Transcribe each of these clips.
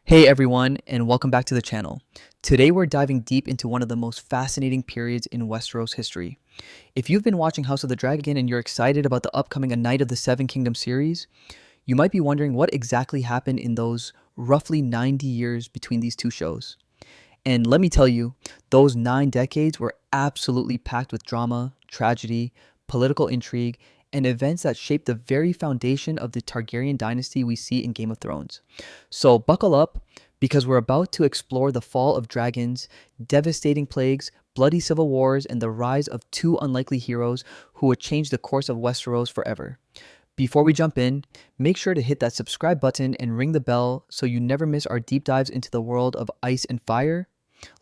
Hey everyone, and welcome back to the channel. Today we're diving deep into one of the most fascinating periods in Westeros history. If you've been watching House of the Dragon and you're excited about the upcoming A Knight of the Seven Kingdoms series, you might be wondering what exactly happened in those roughly 90 years between these two shows. And let me tell you, those 9 decades were absolutely packed with drama, tragedy, political intrigue, and events that shaped the very foundation of the Targaryen dynasty we see in Game of Thrones. So buckle up, because we're about to explore the fall of dragons, devastating plagues, bloody civil wars, and the rise of two unlikely heroes who would change the course of Westeros forever. Before we jump in, make sure to hit that subscribe button and ring the bell so you never miss our deep dives into the world of ice and fire.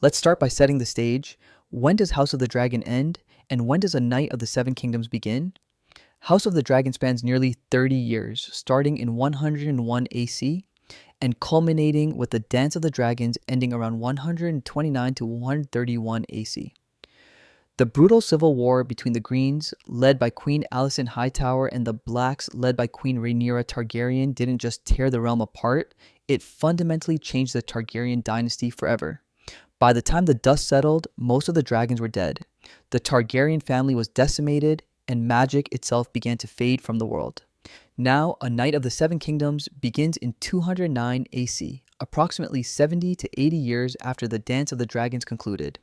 Let's start by setting the stage. When does House of the Dragon end, and when does A Knight of the Seven Kingdoms begin? House of the Dragon spans nearly 30 years, starting in 101 AC and culminating with the Dance of the Dragons ending around 129 to 131 AC. The brutal civil war between the Greens, led by Queen Alicent Hightower, and the Blacks, led by Queen Rhaenyra Targaryen, didn't just tear the realm apart, it fundamentally changed the Targaryen dynasty forever. By the time the dust settled, most of the dragons were dead. The Targaryen family was decimated, and magic itself began to fade from the world. Now, A Knight of the Seven Kingdoms begins in 209 AC, approximately 70 to 80 years after the Dance of the Dragons concluded.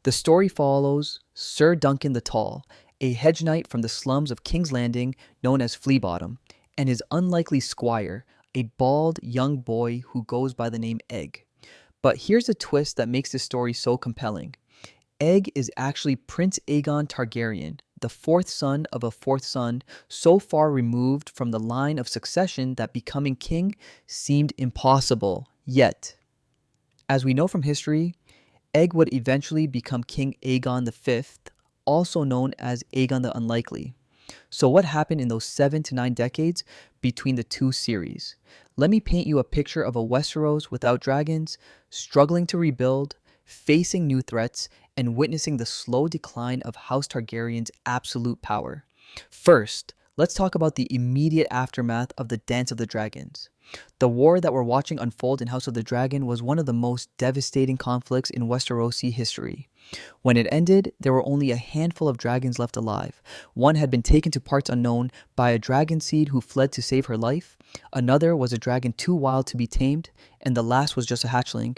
The story follows Sir Duncan the Tall, a hedge knight from the slums of King's Landing known as Flea Bottom, and his unlikely squire, a bald young boy who goes by the name Egg. But here's a twist that makes this story so compelling. Egg is actually Prince Aegon Targaryen, the fourth son of a fourth son, so far removed from the line of succession that becoming king seemed impossible. Yet, as we know from history, Egg would eventually become King Aegon V, also known as Aegon the Unlikely. So what happened in those 7 to 9 decades between the two series? Let me paint you a picture of a Westeros without dragons, struggling to rebuild, facing new threats, and witnessing the slow decline of House Targaryen's absolute power. First, let's talk about the immediate aftermath of the Dance of the Dragons. The war that we're watching unfold in House of the Dragon was one of the most devastating conflicts in Westerosi history. When it ended, there were only a handful of dragons left alive. One had been taken to parts unknown by a dragon seed who fled to save her life. Another was a dragon too wild to be tamed, and the last was just a hatchling.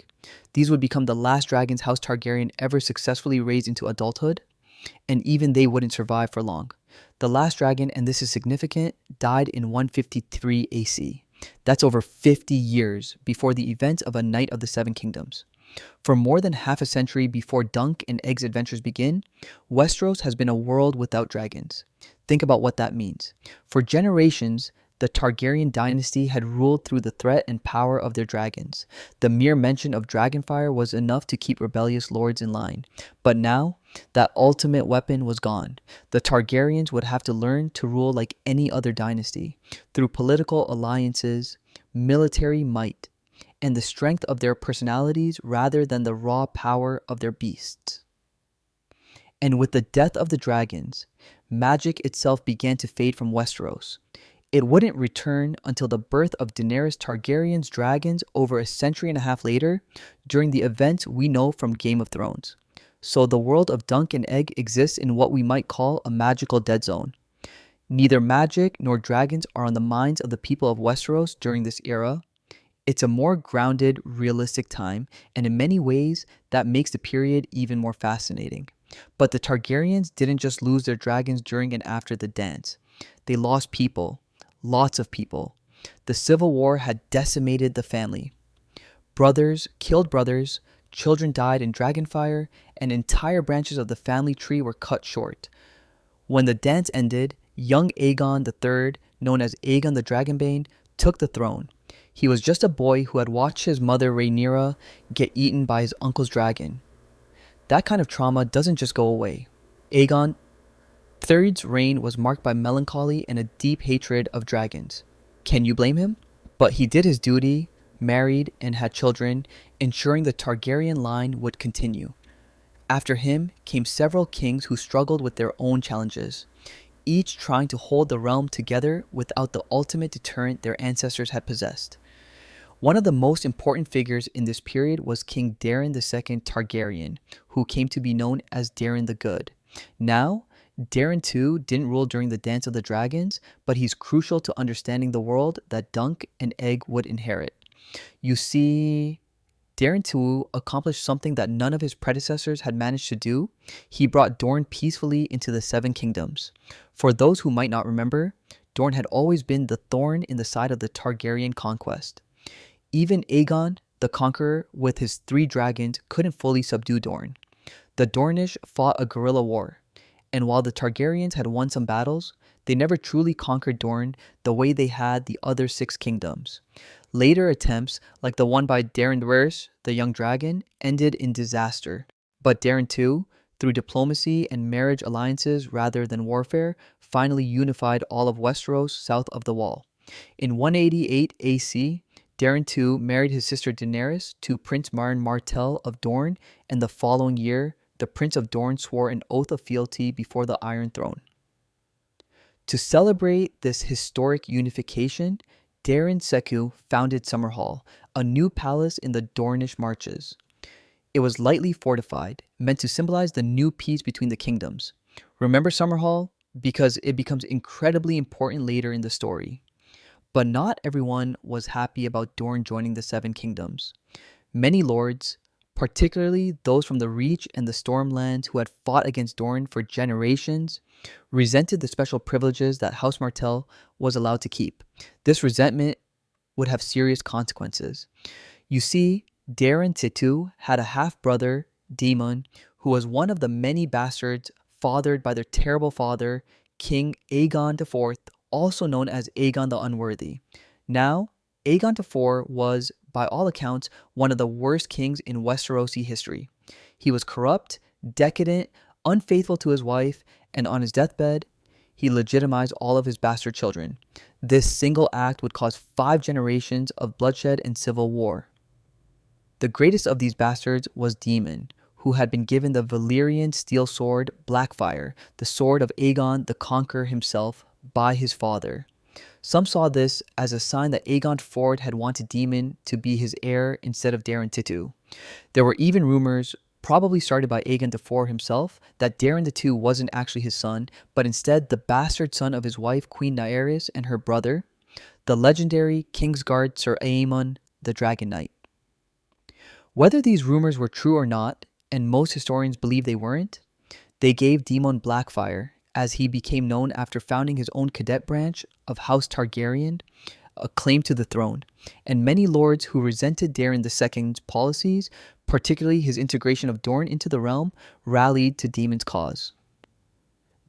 These would become the last dragons House Targaryen ever successfully raised into adulthood, and even they wouldn't survive for long. The last dragon, and this is significant, died in 153 AC. That's over 50 years before the events of A Knight of the Seven Kingdoms. For more than half a century before Dunk and Egg's adventures begin, Westeros has been a world without dragons. Think about what that means. For generations, the Targaryen dynasty had ruled through the threat and power of their dragons. The mere mention of dragonfire was enough to keep rebellious lords in line. But now, that ultimate weapon was gone. The Targaryens would have to learn to rule like any other dynasty, through political alliances, military might, and the strength of their personalities rather than the raw power of their beasts. And with the death of the dragons, magic itself began to fade from Westeros. It wouldn't return until the birth of Daenerys Targaryen's dragons over a century and a half later, during the events we know from Game of Thrones. So the world of Dunk and Egg exists in what we might call a magical dead zone. Neither magic nor dragons are on the minds of the people of Westeros during this era. It's a more grounded, realistic time, and in many ways, that makes the period even more fascinating. But the Targaryens didn't just lose their dragons during and after the dance. They lost people. Lots of people. The civil war had decimated the family. Brothers killed brothers, children died in dragonfire, and entire branches of the family tree were cut short. When the dance ended, young Aegon III, known as Aegon the Dragonbane, took the throne. He was just a boy who had watched his mother Rhaenyra get eaten by his uncle's dragon. That kind of trauma doesn't just go away. Aegon III's reign was marked by melancholy and a deep hatred of dragons. Can you blame him? But he did his duty, married, and had children, ensuring the Targaryen line would continue. After him came several kings who struggled with their own challenges, each trying to hold the realm together without the ultimate deterrent their ancestors had possessed. One of the most important figures in this period was King Daeron II Targaryen, who came to be known as Daeron the Good. Now, Daeron II didn't rule during the Dance of the Dragons, but he's crucial to understanding the world that Dunk and Egg would inherit. You see, Daeron II accomplished something that none of his predecessors had managed to do. He brought Dorne peacefully into the Seven Kingdoms. For those who might not remember, Dorne had always been the thorn in the side of the Targaryen conquest. Even Aegon, the Conqueror, with his 3 dragons, couldn't fully subdue Dorne. The Dornish fought a guerrilla war, and while the Targaryens had won some battles, they never truly conquered Dorne the way they had the other 6 kingdoms. Later attempts, like the one by Daeron the young dragon, ended in disaster, but Daeron II, through diplomacy and marriage alliances rather than warfare, finally unified all of Westeros south of the Wall. In 188 AC, Daeron II married his sister Daenerys to Prince Martin Martell of Dorne, and the following year, the Prince of Dorne swore an oath of fealty before the Iron Throne. To celebrate this historic unification, Daeron II founded Summerhall, a new palace in the Dornish Marches. It was lightly fortified, meant to symbolize the new peace between the kingdoms. Remember Summerhall? Because it becomes incredibly important later in the story. But not everyone was happy about Dorne joining the Seven Kingdoms. Many lords, particularly those from the Reach and the Stormlands who had fought against Dorne for generations, resented the special privileges that House Martell was allowed to keep. This resentment would have serious consequences. You see, Daeron II had a half-brother, Daemon, who was one of the many bastards fathered by their terrible father, King Aegon IV, also known as Aegon the Unworthy. Now, Aegon IV was, by all accounts, one of the worst kings in Westerosi history. He was corrupt, decadent, unfaithful to his wife, and on his deathbed, he legitimized all of his bastard children. This single act would cause 5 generations of bloodshed and civil war. The greatest of these bastards was Daemon, who had been given the Valyrian steel sword Blackfyre, the sword of Aegon the Conqueror himself, by his father. Some saw this as a sign that Aegon IV had wanted Daemon to be his heir instead of Daeron II. There were even rumors, probably started by Aegon IV himself, that Daeron II wasn't actually his son, but instead the bastard son of his wife Queen Nyerys and her brother, the legendary Kingsguard Sir Aemon the Dragon Knight. Whether these rumors were true or not, and most historians believe they weren't, they gave Daemon Blackfyre, as he became known after founding his own cadet branch of House Targaryen, a claim to the throne, and many lords who resented Daeron II's policies, particularly his integration of Dorne into the realm, rallied to Daemon's cause.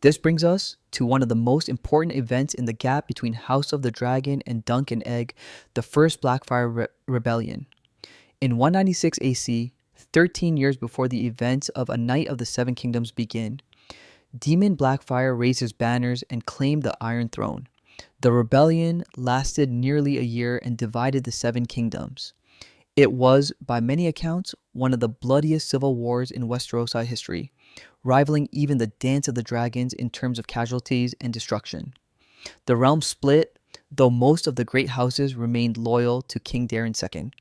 This brings us to one of the most important events in the gap between House of the Dragon and Dunk and Egg, the First Blackfyre Rebellion. In 196 AC, 13 years before the events of A Night of the Seven Kingdoms begin, Daemon Blackfyre raised his banners and claimed the Iron Throne. The rebellion lasted nearly a year and divided the Seven Kingdoms. It was, by many accounts, one of the bloodiest civil wars in Westerosi history, rivaling even the Dance of the Dragons in terms of casualties and destruction. The realm split, though most of the great houses remained loyal to King Daeron II.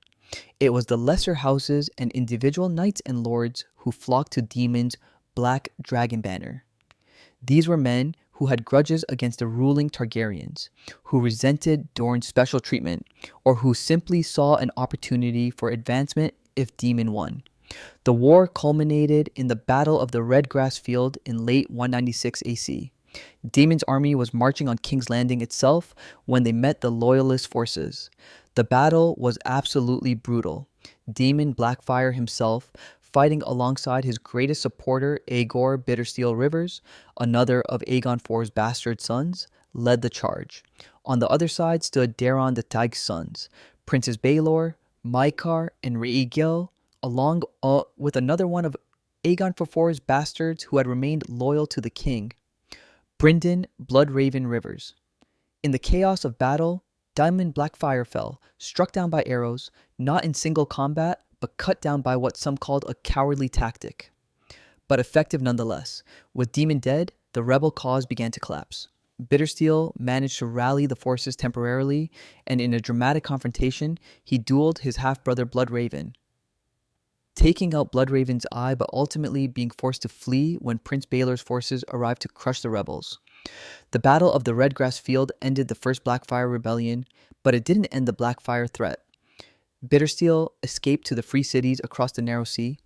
It was the lesser houses and individual knights and lords who flocked to Daemon's Black Dragon banner. These were men who had grudges against the ruling Targaryens, who resented Dorne's special treatment, or who simply saw an opportunity for advancement if Daemon won. The war culminated in the Battle of the Red Grass Field in late 196 AC. Daemon's army was marching on King's Landing itself when they met the Loyalist forces. The battle was absolutely brutal. Daemon Blackfyre himself, fighting alongside his greatest supporter Aegor Bittersteel Rivers, another of Aegon IV's bastard sons, led the charge. On the other side stood Daeron the Tyg's sons, Princes Baelor, Maekar, and Rhaegal, along with another one of Aegon IV's bastards who had remained loyal to the king, Brynden Bloodraven Rivers. In the chaos of battle, Daemon Blackfyre fell, struck down by arrows, not in single combat, but cut down by what some called a cowardly tactic. But effective nonetheless. With Daemon dead, the rebel cause began to collapse. Bittersteel managed to rally the forces temporarily, and in a dramatic confrontation, he dueled his half-brother Bloodraven, taking out Bloodraven's eye but ultimately being forced to flee when Prince Baelor's forces arrived to crush the rebels. The Battle of the Redgrass Field ended the First Blackfyre Rebellion, but it didn't end the Blackfyre threat. Bittersteel escaped to the Free Cities across the Narrow Sea,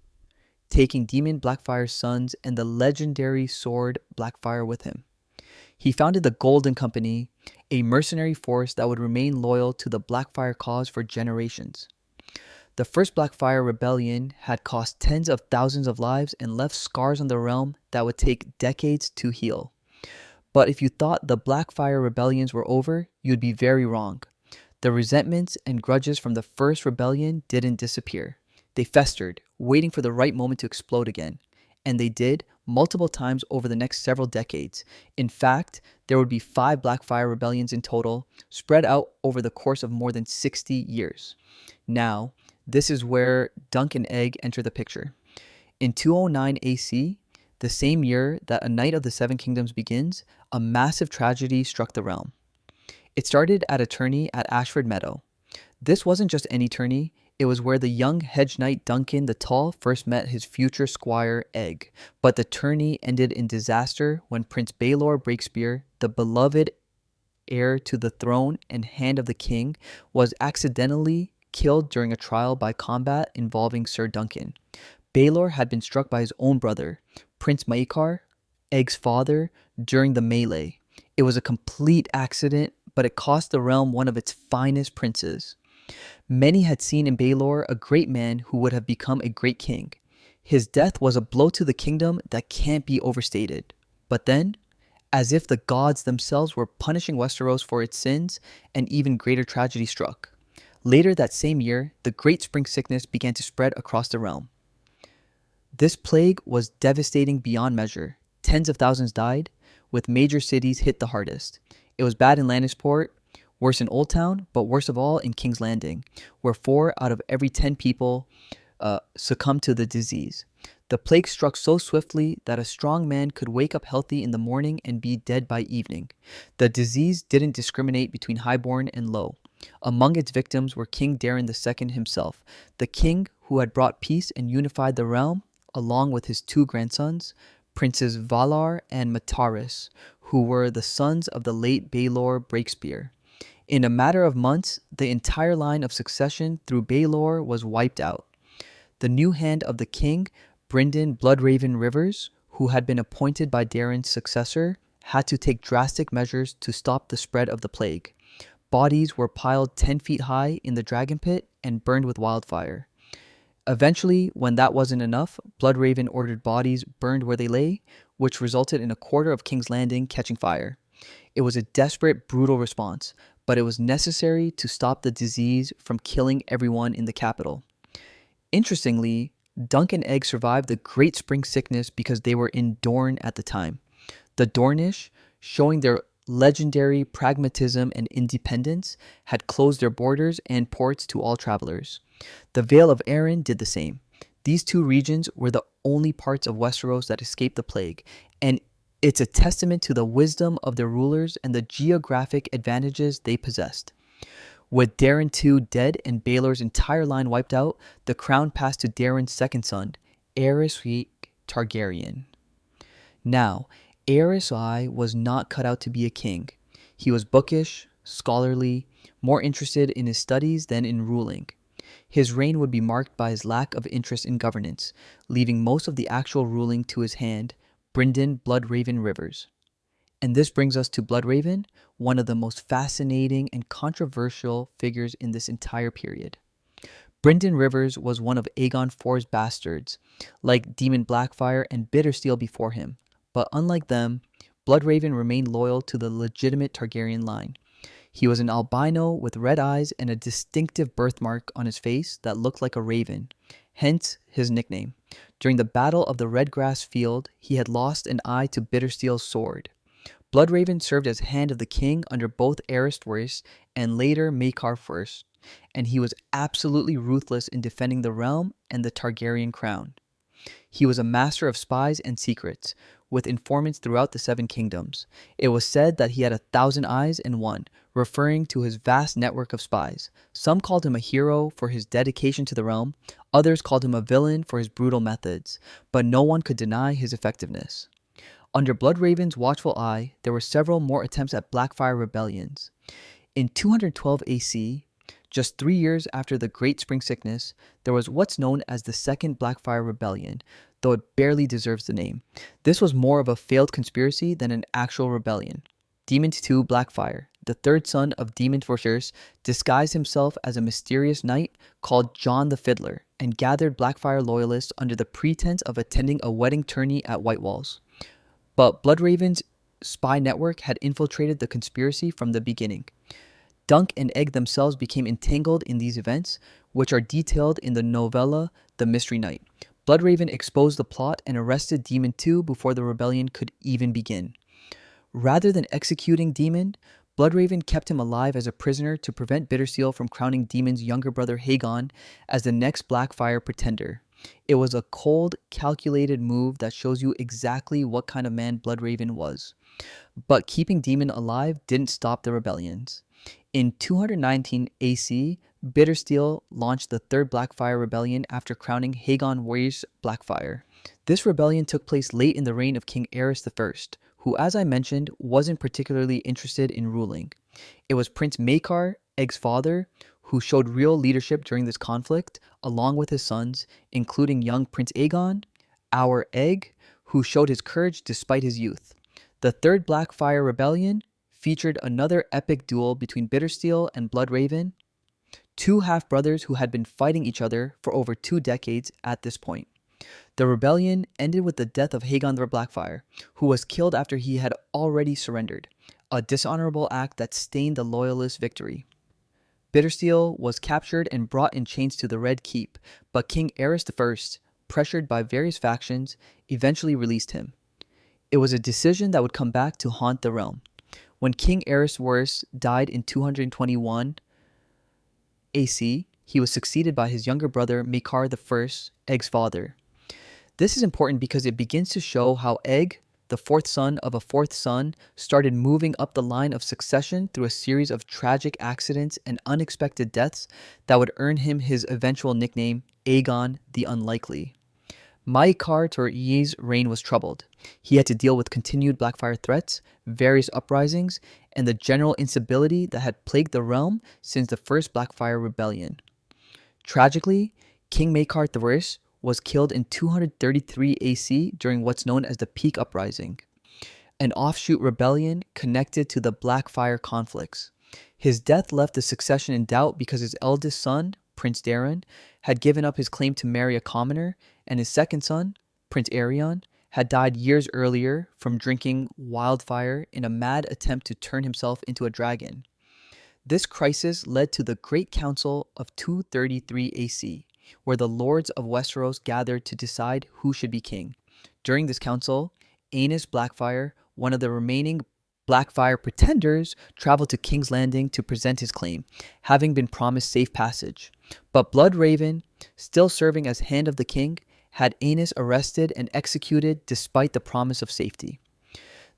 taking Demon Blackfyre's sons and the legendary sword Blackfyre with him. He founded the Golden Company, a mercenary force that would remain loyal to the Blackfyre cause for generations. The First Blackfyre Rebellion had cost tens of thousands of lives and left scars on the realm that would take decades to heal. But if you thought the Blackfyre Rebellions were over, you'd be very wrong. The resentments and grudges from the first rebellion didn't disappear. They festered, waiting for the right moment to explode again. And they did, multiple times over the next several decades. In fact, there would be 5 Blackfyre Rebellions in total, spread out over the course of more than 60 years. Now, this is where Dunk and Egg enter the picture. In 209 AC, the same year that A Night of the Seven Kingdoms begins, a massive tragedy struck the realm. It started at a tourney at Ashford Meadow. This wasn't just any tourney, it was where the young hedge knight Duncan the Tall first met his future squire Egg. But the tourney ended in disaster when Prince Baelor Breakspear, the beloved heir to the throne and hand of the king, was accidentally killed during a trial by combat involving Sir Duncan. Baelor had been struck by his own brother, Prince Maekar, Egg's father, during the melee. It was a complete accident, but it cost the realm one of its finest princes. Many had seen in Baelor a great man who would have become a great king. His death was a blow to the kingdom that can't be overstated. But then, as if the gods themselves were punishing Westeros for its sins, an even greater tragedy struck. Later that same year, the Great Spring Sickness began to spread across the realm. This plague was devastating beyond measure. Tens of thousands died, with major cities hit the hardest. It was bad in Lannisport, worse in Old Town, but worst of all in King's Landing, where 4 out of every 10 people succumbed to the disease. The plague struck so swiftly that a strong man could wake up healthy in the morning and be dead by evening. The disease didn't discriminate between highborn and low. Among its victims were King Daeron II himself, the king who had brought peace and unified the realm, along with his 2 grandsons, Princes Valar and Mataris, who were the sons of the late Baelor Breakspear. In a matter of months, the entire line of succession through Baelor was wiped out. The new hand of the king, Brynden Bloodraven Rivers, who had been appointed by Daeron's successor, had to take drastic measures to stop the spread of the plague. Bodies were piled 10 feet high in the dragon pit and burned with wildfire. Eventually, when that wasn't enough, Bloodraven ordered bodies burned where they lay, which resulted in a quarter of King's Landing catching fire. It was a desperate, brutal response, but it was necessary to stop the disease from killing everyone in the capital. Interestingly, Dunk and Egg survived the Great Spring Sickness because they were in Dorne at the time. The Dornish, showing their legendary pragmatism and independence, had closed their borders and ports to all travelers. The Vale of Arryn did the same. These 2 regions were the only parts of Westeros that escaped the plague, and it's a testament to the wisdom of their rulers and the geographic advantages they possessed. With Daeron II dead and Baelor's entire line wiped out, the crown passed to Daeron's second son, Aerys Targaryen. Now, Aerys I was not cut out to be a king. He was bookish, scholarly, more interested in his studies than in ruling. His reign would be marked by his lack of interest in governance, leaving most of the actual ruling to his hand, Brynden Bloodraven Rivers. And this brings us to Bloodraven, one of the most fascinating and controversial figures in this entire period. Brynden Rivers was one of Aegon IV's bastards, like Demon Blackfyre and Bittersteel before him. But unlike them, Bloodraven remained loyal to the legitimate Targaryen line. He was an albino with red eyes and a distinctive birthmark on his face that looked like a raven, hence his nickname. During the Battle of the Redgrass Field, he had lost an eye to Bittersteel's sword. Bloodraven served as Hand of the King under both Aerys and later Maekar I, and he was absolutely ruthless in defending the realm and the Targaryen crown. He was a master of spies and secrets, with informants throughout the Seven Kingdoms. It was said that he had 1,000 eyes in one, referring to his vast network of spies. Some called him a hero for his dedication to the realm, others called him a villain for his brutal methods, but no one could deny his effectiveness. Under Bloodraven's watchful eye, there were several more attempts at Blackfyre Rebellions. In 212 AC, just 3 years after the Great Spring Sickness, there was what's known as the Second Blackfyre Rebellion, though it barely deserves the name. This was more of a failed conspiracy than an actual rebellion. Demon 2 Blackfyre, the third son of Demon Forcerus, disguised himself as a mysterious knight called John the Fiddler and gathered Blackfyre loyalists under the pretense of attending a wedding tourney at White Walls. But Bloodraven's spy network had infiltrated the conspiracy from the beginning. Dunk and Egg themselves became entangled in these events, which are detailed in the novella The Mystery Knight. Bloodraven exposed the plot and arrested Demon 2 before the rebellion could even begin. Rather than executing Demon, Bloodraven kept him alive as a prisoner to prevent Bittersteel from crowning Demon's younger brother Aegon as the next Blackfyre pretender. It was a cold, calculated move that shows you exactly what kind of man Bloodraven was. But keeping Demon alive didn't stop the rebellions. In 219 AC, Bittersteel launched the Third Blackfyre Rebellion after crowning Aegon Warriors Blackfyre. This rebellion took place late in the reign of King Aerys I, who, as I mentioned, wasn't particularly interested in ruling. It was Prince Maekar, Egg's father, who showed real leadership during this conflict, along with his sons, including young Prince Aegon, our Egg, who showed his courage despite his youth. The Third Blackfyre Rebellion featured another epic duel between Bittersteel and Bloodraven, two half-brothers who had been fighting each other for over 2 decades at this point. The rebellion ended with the death of Aegon the Blackfyre, who was killed after he had already surrendered, a dishonorable act that stained the Loyalist victory. Bittersteel was captured and brought in chains to the Red Keep, but King Aerys I, pressured by various factions, eventually released him. It was a decision that would come back to haunt the realm. When King Aerys died in 221 AC, he was succeeded by his younger brother Maekar I, Egg's father. This is important because it begins to show how Egg, the fourth son of a fourth son, started moving up the line of succession through a series of tragic accidents and unexpected deaths that would earn him his eventual nickname, Aegon the Unlikely. Maekar Tor'ye's reign was troubled. He had to deal with continued Blackfyre threats, various uprisings, and the general instability that had plagued the realm since the first Blackfyre Rebellion. Tragically, King Maekar I was killed in 233 AC during what's known as the Peak Uprising, an offshoot rebellion connected to the Blackfyre conflicts. His death left the succession in doubt because his eldest son, Prince Daeron, had given up his claim to marry a commoner, and his second son, Prince Aegon, had died years earlier from drinking wildfire in a mad attempt to turn himself into a dragon. This crisis led to the Great Council of 233 AC, where the lords of Westeros gathered to decide who should be king. During this council, Aenys Blackfyre, one of the remaining Blackfyre pretenders, traveled to King's Landing to present his claim, having been promised safe passage. But Bloodraven, still serving as Hand of the King, had Aenys arrested and executed despite the promise of safety.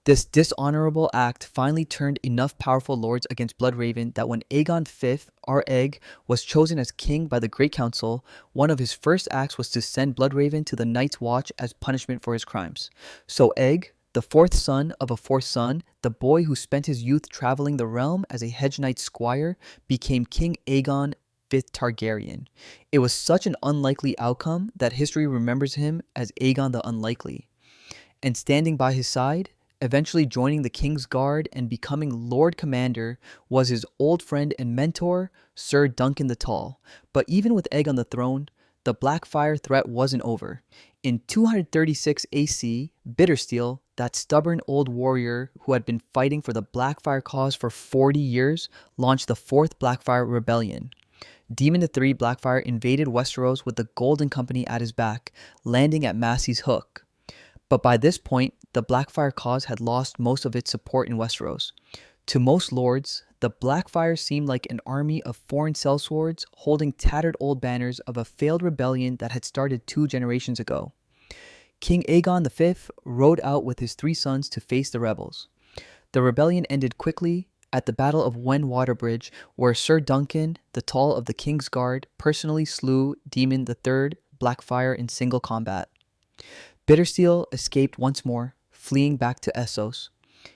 This dishonorable act finally turned enough powerful lords against Bloodraven that when Aegon V, our Egg, was chosen as king by the Great Council, one of his first acts was to send Bloodraven to the Night's Watch as punishment for his crimes. So Egg, the fourth son of a fourth son, the boy who spent his youth traveling the realm as a hedge knight squire, became King Aegon V Targaryen. It was such an unlikely outcome that history remembers him as Aegon the Unlikely. And standing by his side, eventually joining the King's Guard and becoming Lord Commander, was his old friend and mentor, Sir Duncan the Tall. But even with Egg on the throne, the Blackfyre threat wasn't over. In 236 AC, Bittersteel, that stubborn old warrior who had been fighting for the Blackfyre cause for 40 years, launched the Fourth Blackfyre Rebellion. Demon the Three Blackfyre invaded Westeros with the Golden Company at his back, landing at Massey's Hook. But by this point, the Blackfyre cause had lost most of its support in Westeros. To most lords, the Blackfyre seemed like an army of foreign sellswords holding tattered old banners of a failed rebellion that had started 2 generations ago. King Aegon V rode out with his 3 sons to face the rebels. The rebellion ended quickly at the Battle of Wen Waterbridge, where Sir Duncan, the Tall of the King's Guard, personally slew Daemon III Blackfyre in single combat. Bittersteel escaped once more, fleeing back to Essos.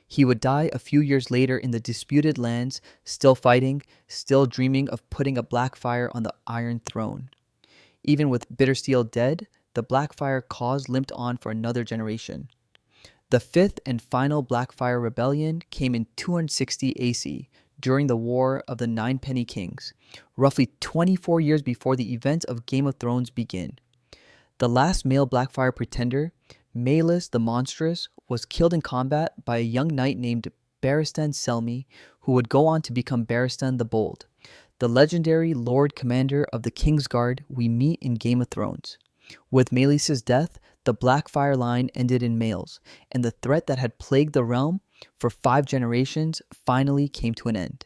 He would die a few years later in the disputed lands, still fighting, still dreaming of putting a Blackfyre on the Iron Throne. Even with Bittersteel dead, the Blackfyre cause limped on for another generation. The fifth and final Blackfyre Rebellion came in 260 AC, during the War of the Ninepenny Kings, roughly 24 years before the events of Game of Thrones begin. The last male Blackfyre pretender, Maelys the Monstrous, was killed in combat by a young knight named Barristan Selmy, who would go on to become Barristan the Bold, the legendary Lord Commander of the Kingsguard we meet in Game of Thrones. With Maelys' death, the Blackfyre line ended in males, and the threat that had plagued the realm for 5 generations finally came to an end.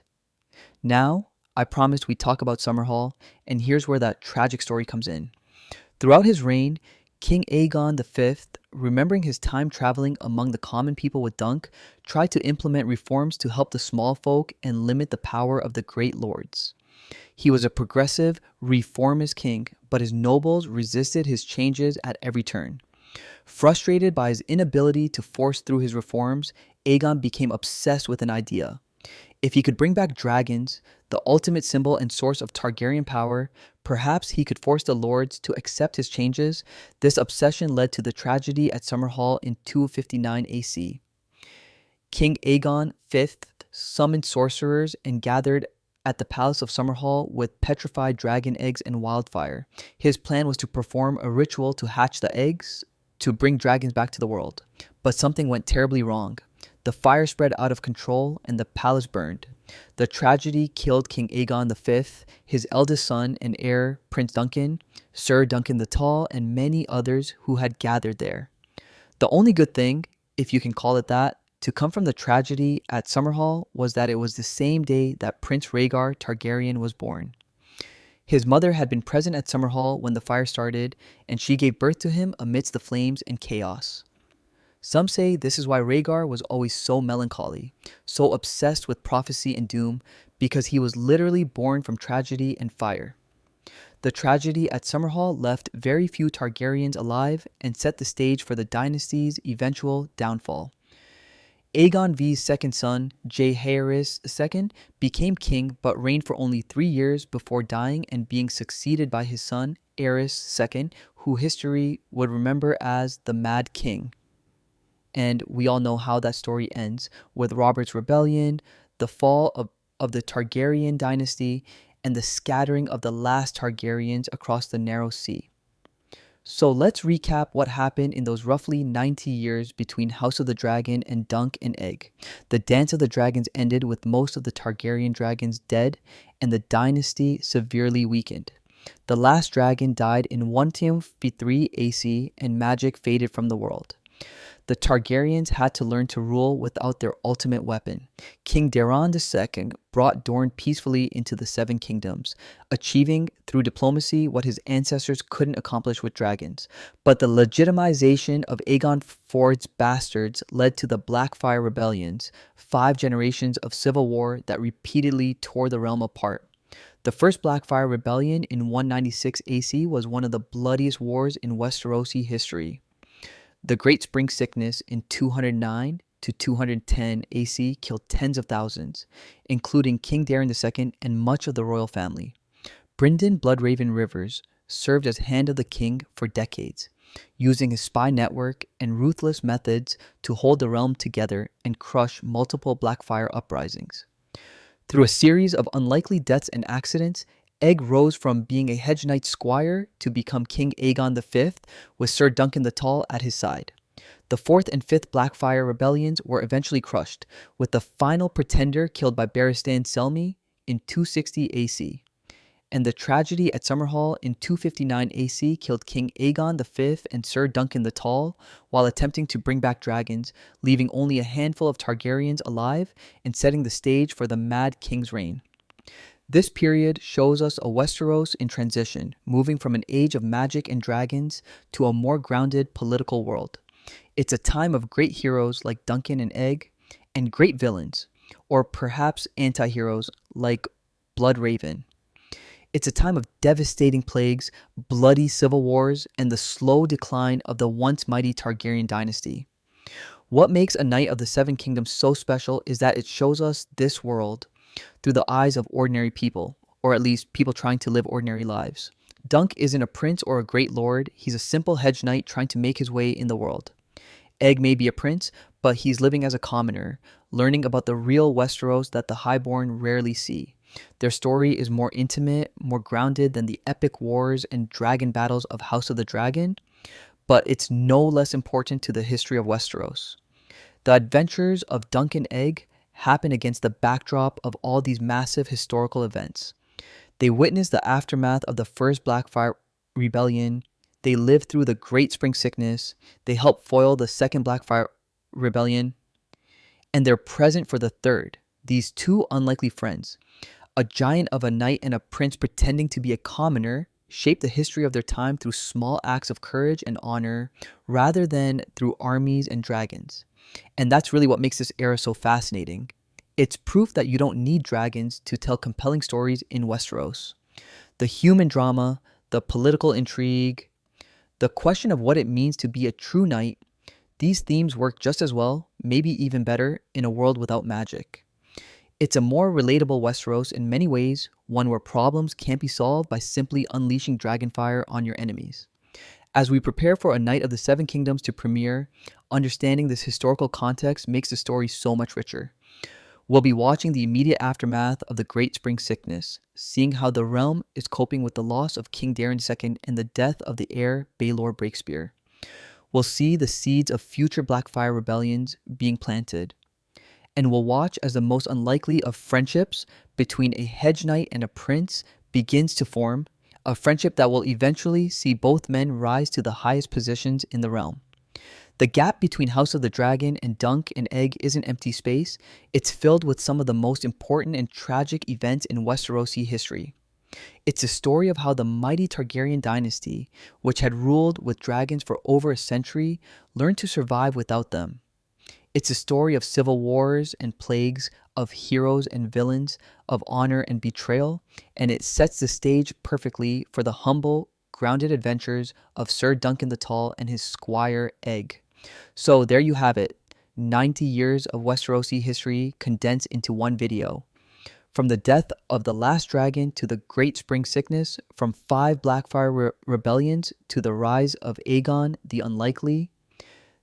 Now, I promised we'd talk about Summerhall, and here's where that tragic story comes in. Throughout his reign, King Aegon V, remembering his time traveling among the common people with Dunk, tried to implement reforms to help the small folk and limit the power of the great lords. He was a progressive, reformist king, but his nobles resisted his changes at every turn. Frustrated by his inability to force through his reforms, Aegon became obsessed with an idea. If he could bring back dragons, the ultimate symbol and source of Targaryen power, perhaps he could force the lords to accept his changes. This obsession led to the tragedy at Summerhall in 259 AC. King Aegon V summoned sorcerers and gathered at the Palace of Summerhall with petrified dragon eggs and wildfire. His plan was to perform a ritual to hatch the eggs to bring dragons back to the world. But something went terribly wrong. The fire spread out of control and the palace burned. The tragedy killed King Aegon V, his eldest son and heir, Prince Duncan, Sir Duncan the Tall, and many others who had gathered there. The only good thing, if you can call it that, to come from the tragedy at Summerhall was that it was the same day that Prince Rhaegar Targaryen was born. His mother had been present at Summerhall when the fire started, and she gave birth to him amidst the flames and chaos. Some say this is why Rhaegar was always so melancholy, so obsessed with prophecy and doom, because he was literally born from tragedy and fire. The tragedy at Summerhall left very few Targaryens alive and set the stage for the dynasty's eventual downfall. Aegon V's second son, Jaehaerys II, became king but reigned for only 3 years before dying and being succeeded by his son, Aerys II, who history would remember as the Mad King. And we all know how that story ends, with Robert's rebellion, the fall of the Targaryen dynasty, and the scattering of the last Targaryens across the narrow sea. So let's recap what happened in those roughly 90 years between House of the Dragon and Dunk and Egg. The Dance of the Dragons ended with most of the Targaryen dragons dead and the dynasty severely weakened. The last dragon died in 153 AC and magic faded from the world. The Targaryens had to learn to rule without their ultimate weapon. King Daeron II brought Dorne peacefully into the Seven Kingdoms, achieving through diplomacy what his ancestors couldn't accomplish with dragons. But the legitimization of Aegon IV's bastards led to the Blackfyre Rebellions, 5 generations of civil war that repeatedly tore the realm apart. The first Blackfyre Rebellion in 196 AC was one of the bloodiest wars in Westerosi history. The Great Spring Sickness in 209 to 210 AC killed tens of thousands, including King Daeron II and much of the royal family. Brynden Bloodraven Rivers served as Hand of the King for decades, using his spy network and ruthless methods to hold the realm together and crush multiple Blackfyre uprisings. Through a series of unlikely deaths and accidents, Egg rose from being a hedge knight squire to become King Aegon V, with Sir Duncan the Tall at his side. The 4th and 5th Blackfyre Rebellions were eventually crushed, with the final pretender killed by Barristan Selmy in 260 AC. And the tragedy at Summerhall in 259 AC killed King Aegon V and Sir Duncan the Tall while attempting to bring back dragons, leaving only a handful of Targaryens alive and setting the stage for the Mad King's reign. This period shows us a Westeros in transition, moving from an age of magic and dragons to a more grounded political world. It's a time of great heroes like Duncan and Egg, and great villains, or perhaps anti-heroes like Bloodraven. It's a time of devastating plagues, bloody civil wars, and the slow decline of the once mighty Targaryen dynasty. What makes A Knight of the Seven Kingdoms so special is that it shows us this world through the eyes of ordinary people, or at least people trying to live ordinary lives. Dunk isn't a prince or a great lord, he's a simple hedge knight trying to make his way in the world. Egg may be a prince, but he's living as a commoner, learning about the real Westeros that the Highborn rarely see. Their story is more intimate, more grounded than the epic wars and dragon battles of House of the Dragon, but it's no less important to the history of Westeros. The adventures of Dunk and Egg happen against the backdrop of all these massive historical events. They witness the aftermath of the first Blackfyre Rebellion, they live through the Great Spring Sickness, they help foil the second Blackfyre Rebellion, and they're present for the third. These two unlikely friends, a giant of a knight and a prince pretending to be a commoner, shape the history of their time through small acts of courage and honor rather than through armies and dragons. And that's really what makes this era so fascinating. It's proof that you don't need dragons to tell compelling stories in Westeros. The human drama, the political intrigue, the question of what it means to be a true knight, these themes work just as well, maybe even better, in a world without magic. It's a more relatable Westeros in many ways, one where problems can't be solved by simply unleashing dragonfire on your enemies. As we prepare for A Knight of the Seven Kingdoms to premiere, understanding this historical context makes the story so much richer. We'll be watching the immediate aftermath of the Great Spring Sickness, seeing how the realm is coping with the loss of King Daeron II and the death of the heir Baelor Breakspear. We'll see the seeds of future Blackfyre rebellions being planted. And we'll watch as the most unlikely of friendships between a hedge knight and a prince begins to form, a friendship that will eventually see both men rise to the highest positions in the realm. The gap between House of the Dragon and Dunk and Egg isn't empty space, it's filled with some of the most important and tragic events in Westerosi history. It's a story of how the mighty Targaryen dynasty, which had ruled with dragons for over a century, learned to survive without them. It's a story of civil wars and plagues, of heroes and villains, of honor and betrayal, and it sets the stage perfectly for the humble, grounded adventures of Sir Duncan the Tall and his squire Egg. So there you have it, 90 years of Westerosi history condensed into one video. From the death of the last dragon to the Great Spring Sickness, from 5 Blackfyre rebellions to the rise of Aegon the Unlikely,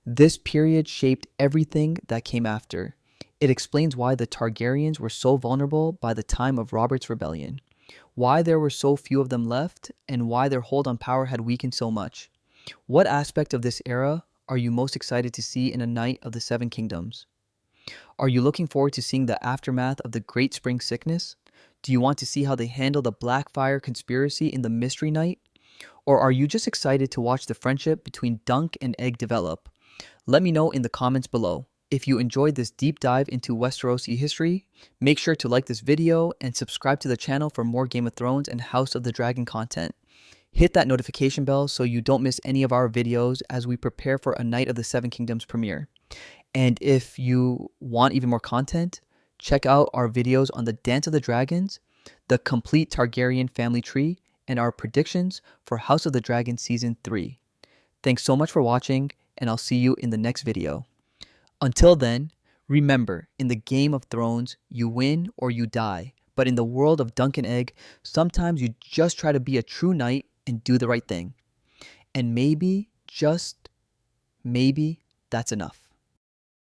this period shaped everything that came after. It explains why the Targaryens were so vulnerable by the time of Robert's rebellion, why there were so few of them left, and why their hold on power had weakened so much. What aspect of this era are you most excited to see in A Knight of the Seven Kingdoms? Are you looking forward to seeing the aftermath of the Great Spring Sickness? Do you want to see how they handle the Blackfyre conspiracy in the Mystery Knight? Or are you just excited to watch the friendship between Dunk and Egg develop? Let me know in the comments below. If you enjoyed this deep dive into Westerosi history, make sure to like this video and subscribe to the channel for more Game of Thrones and House of the Dragon content. Hit that notification bell so you don't miss any of our videos as we prepare for A Knight of the Seven Kingdoms premiere. And if you want even more content, check out our videos on the Dance of the Dragons, the complete Targaryen family tree, and our predictions for House of the Dragon Season 3. Thanks so much for watching, and I'll see you in the next video. Until then, remember, in the Game of Thrones, you win or you die. But in the world of Dunk and Egg, sometimes you just try to be a true knight and do the right thing. And maybe, just maybe, that's enough.